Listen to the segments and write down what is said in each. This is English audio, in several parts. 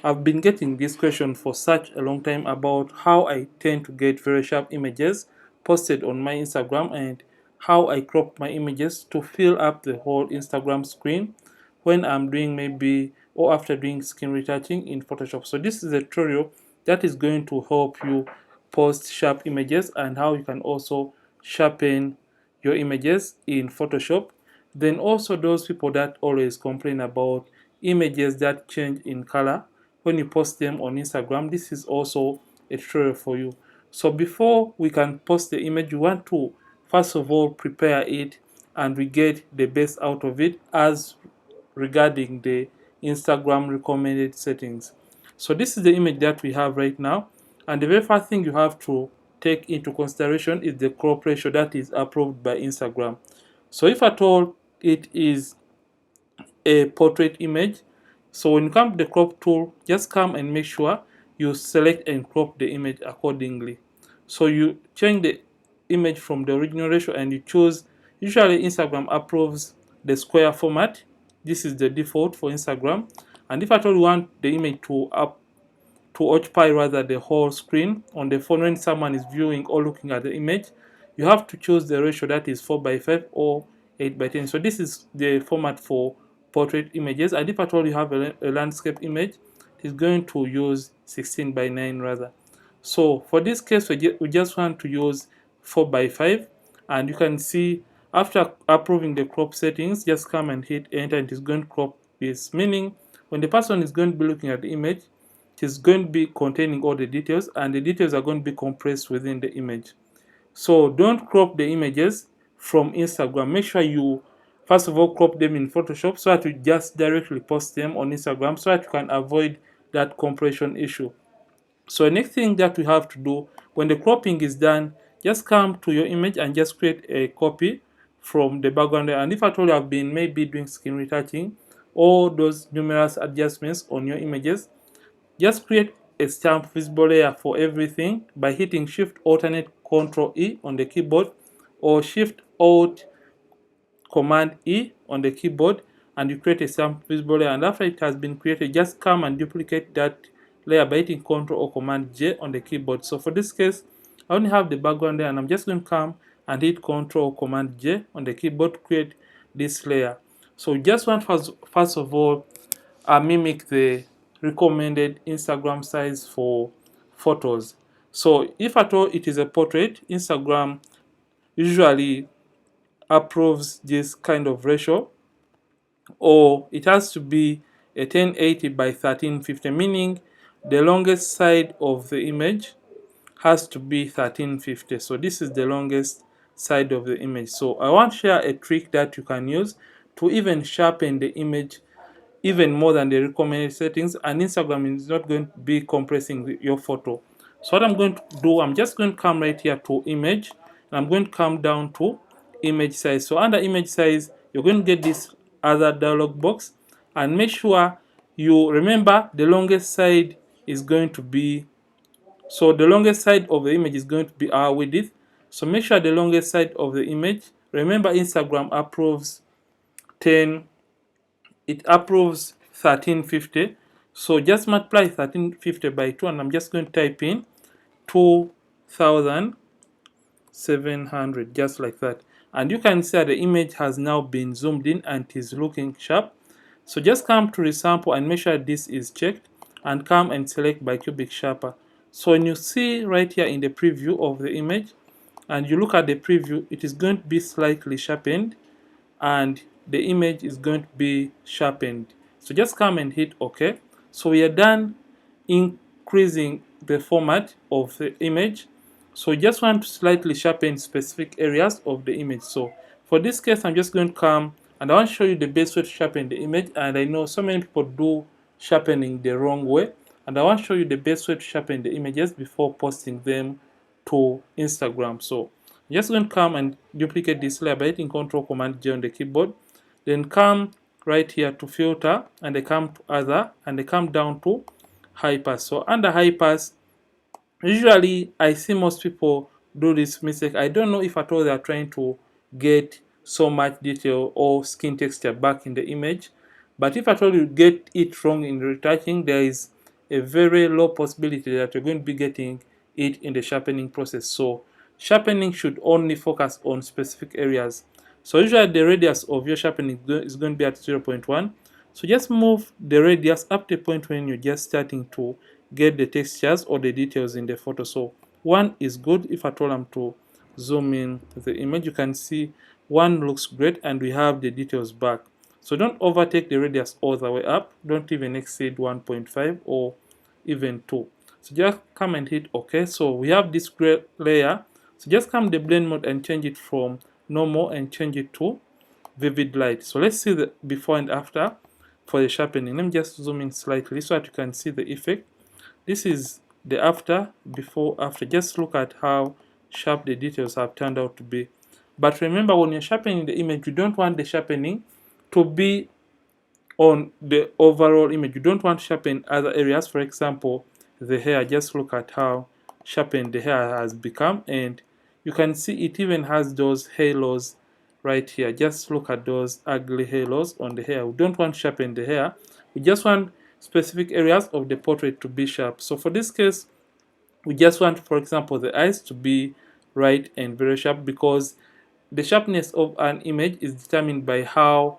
I've been getting this question for such a long time about how I tend to get very sharp images posted on my Instagram and how I crop my images to fill up the whole Instagram screen when I'm doing maybe or after doing skin retouching in Photoshop. So this is a tutorial that is going to help you post sharp images and how you can also sharpen your images in Photoshop. Then also those people that always complain about images that change in color when you post them on Instagram, this is also a tutorial for you. So before we can post the image, you want to first of all prepare it and we get the best out of it as regarding the Instagram recommended settings. So this is the image that we have right now, and the very first thing you have to take into consideration is the crop ratio that is approved by Instagram. So if at all it is a portrait image, so when you come to the crop tool, just come and make sure you select and crop the image accordingly. So you change the image from the original ratio and you choose, usually Instagram approves the square format. This is the default for Instagram. And if at all you want the image to occupy rather the whole screen on the phone when someone is viewing or looking at the image, you have to choose the ratio that is 4 by 5 or 8 by 10. So this is the format for portrait images, and if at all you have a landscape image, it's going to use 16 by 9 rather. So for this case, we just want to use 4 by 5, and you can see after approving the crop settings, just come and hit enter and it's going to crop this, meaning when the person is going to be looking at the image, it is going to be containing all the details and the details are going to be compressed within the image. So don't crop the images from Instagram. Make sure you first of all crop them in Photoshop so that you just directly post them on Instagram so that you can avoid that compression issue. So the next thing that we have to do when the cropping is done, just come to your image and just create a copy from the background. And if at all you have been maybe doing skin retouching, all those numerous adjustments on your images, just create a stamp visible layer for everything by hitting Shift Alternate Control E on the keyboard or Shift Alt Command E on the keyboard, and you create a stamp visible layer. And after it has been created, just come and duplicate that layer by hitting Ctrl or Command J on the keyboard. So for this case, I only have the background there, and I'm just going to come and hit Ctrl or Command J on the keyboard to create this layer. So just want first of all mimic the recommended Instagram size for photos. So if at all it is a portrait, Instagram usually approves this kind of ratio, or it has to be a 1080 by 1350, meaning the longest side of the image has to be 1350. So this is the longest side of the image. So I want to share a trick that you can use to even sharpen the image even more than the recommended settings, and Instagram is not going to be compressing your photo. So what I'm going to do, I'm just going to come right here to image, and I'm going to come down to image size. So under image size, you're going to get this other dialog box, and make sure you remember the longest side is going to be, so the longest side of the image is going to be our width. So make sure the longest side of the image, remember Instagram approves 10, it approves 1350. So just multiply 1350 by 2, and I'm just going to type in 2700, just like that. And you can see that the image has now been zoomed in and it is looking sharp. So just come to resample and make sure this is checked, and come and select bicubic sharper. So when you see right here in the preview of the image and you look at the preview, it is going to be slightly sharpened and the image is going to be sharpened. So just come and hit OK. So we are done increasing the format of the image. So just want to slightly sharpen specific areas of the image. So for this case, I'm just going to come and I want to show you the best way to sharpen the image. And I know so many people do sharpening the wrong way, and I want to show you the best way to sharpen the images before posting them to Instagram. So I'm just going to come and duplicate this layer by hitting Ctrl Command J on the keyboard. Then come right here to filter, and I come to other, and I come down to high pass. So under high pass, usually I see most people do this mistake. I don't know if at all they are trying to get so much detail or skin texture back in the image, but if at all you get it wrong in retouching, there is a very low possibility that you're going to be getting it in the sharpening process. So sharpening should only focus on specific areas. So usually the radius of your sharpening is going to be at 0.1. So just move the radius up to a point when you're just starting to get the textures or the details in the photo. So 1 is good. If at all I'm to zoom in the image, you can see 1 looks great and we have the details back. So don't overtake the radius all the way up. Don't even exceed 1.5 or even 2. So just come and hit OK. So we have this gray layer. So just come the blend mode and change it from normal and change it to vivid light. So let's see the before and after for the sharpening. Let me just zoom in slightly so that you can see the effect. This is the after, before, after. Just look at how sharp the details have turned out to be. But remember, when you're sharpening the image, you don't want the sharpening to be on the overall image. You don't want to sharpen other areas. For example, the hair. Just look at how sharpened the hair has become, and you can see it even has those halos right here. Just look at those ugly halos on the hair. We don't want to sharpen the hair. We just want specific areas of the portrait to be sharp. So for this case, we just want, for example, the eyes to be right and very sharp, because the sharpness of an image is determined by how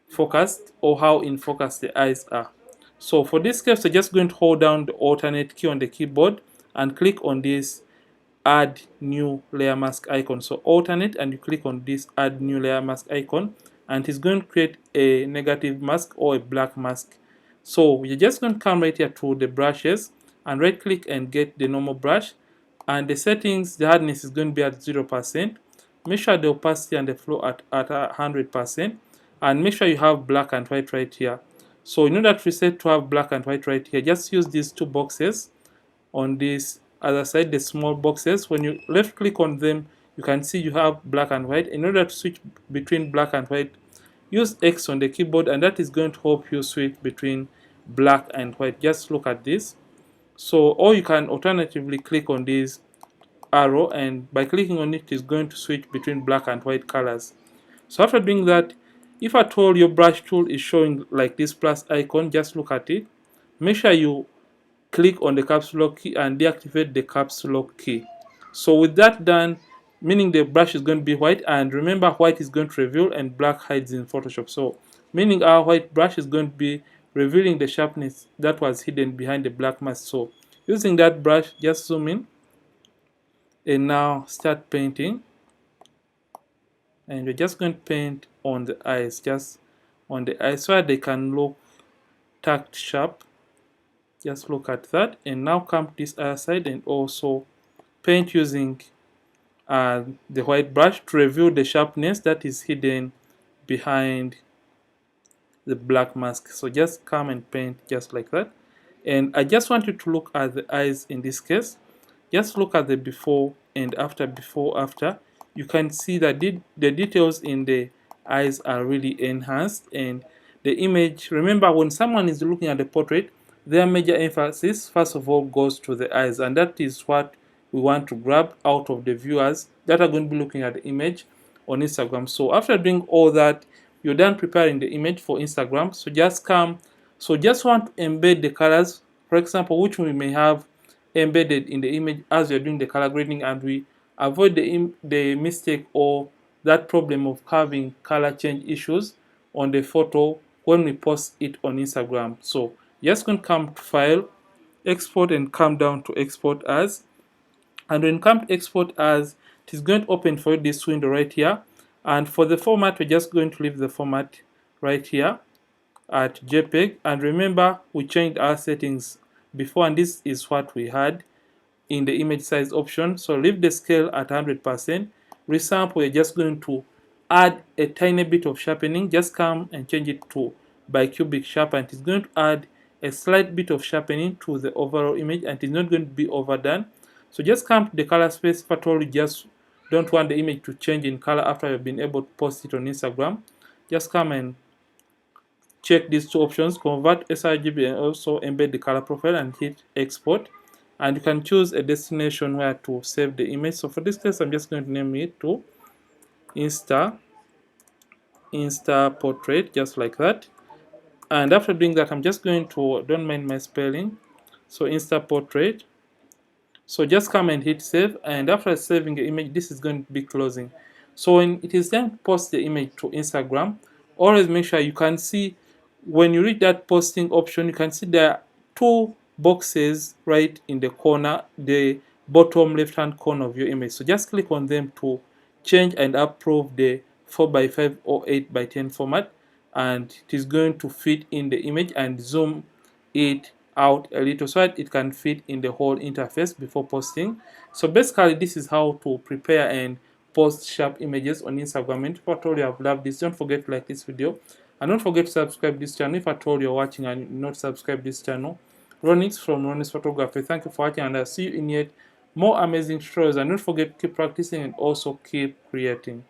focused or how in focus the eyes are. So for this case, we're just going to hold down the alternate key on the keyboard and click on this add new layer mask icon. So alternate, and you click on this add new layer mask icon, and it's going to create a negative mask or a black mask. So we're just going to come right here to the brushes and right click and get the normal brush, and the settings, the hardness is going to be at 0%. Make sure the opacity and the flow at 100%, and make sure you have black and white right here. So in order to reset to have black and white right here, just use these two boxes on this other side, the small boxes. When you left click on them, you can see you have black and white. In order to switch between black and white, use X on the keyboard, and that is going to help you switch between black and white. Just look at this. So, or you can alternatively click on this arrow, and by clicking on it is going to switch between black and white colors. So after doing that, if at all your brush tool is showing like this plus icon, just look at it. Make sure you click on the caps lock key and deactivate the caps lock key. So with that done, meaning the brush is going to be white, and remember, white is going to reveal and black hides in Photoshop. So meaning our white brush is going to be revealing the sharpness that was hidden behind the black mask. So using that brush, just zoom in and now start painting, and you're just going to paint on the eyes, just on the eyes, so that they can look tacked sharp. Just look at that, and now come to this other side and also paint using the white brush to reveal the sharpness that is hidden behind the black mask. So just come and paint just like that. And I just want you to look at the eyes in this case. Just look at the before and after, before, after. You can see that the details in the eyes are really enhanced, and the image, remember, when someone is looking at the portrait, their major emphasis first of all goes to the eyes, and that is what we want to grab out of the viewers that are going to be looking at the image on Instagram. So after doing all that, you're done preparing the image for Instagram. So just come, so just want to embed the colors, for example, which we may have embedded in the image as you're doing the color grading, and we avoid the mistake or that problem of having color change issues on the photo when we post it on Instagram. So just going to come to file, export, and come down to export as. And when you come to export as, it is going to open for you this window right here. And for the format, we're just going to leave the format right here at JPEG. And remember, we changed our settings before, and this is what we had in the image size option. So leave the scale at 100%. Resample, we're just going to add a tiny bit of sharpening. Just come and change it to bicubic sharp, and it's going to add a slight bit of sharpening to the overall image, and it's not going to be overdone. So just come to the color space. If at all you just don't want the image to change in color after you've been able to post it on Instagram, just come and check these two options, convert sRGB and also embed the color profile, and hit export. And you can choose a destination where to save the image. So for this case, I'm just going to name it to Insta Portrait, just like that. And after doing that, I'm just going to, don't mind my spelling, So Insta portrait. So just come and hit save, and after saving the image, this is going to be closing. So when it is time to post the image to Instagram, always make sure you can see, when you reach that posting option, you can see there are two boxes right in the corner, the bottom left hand corner of your image. So just click on them to change and approve the 4x5 or 8x10 format, and it is going to fit in the image, and zoom it out a little so that it can fit in the whole interface before posting. So basically, this is how to prepare and post sharp images on Instagram. And if at all you have loved this, don't forget to like this video, and don't forget to subscribe this channel if at all you're watching and not subscribe this channel. Ronix from Ronix Photography. Thank you for watching, and I'll see you in yet more amazing tutorials. And don't forget to keep practicing and also keep creating.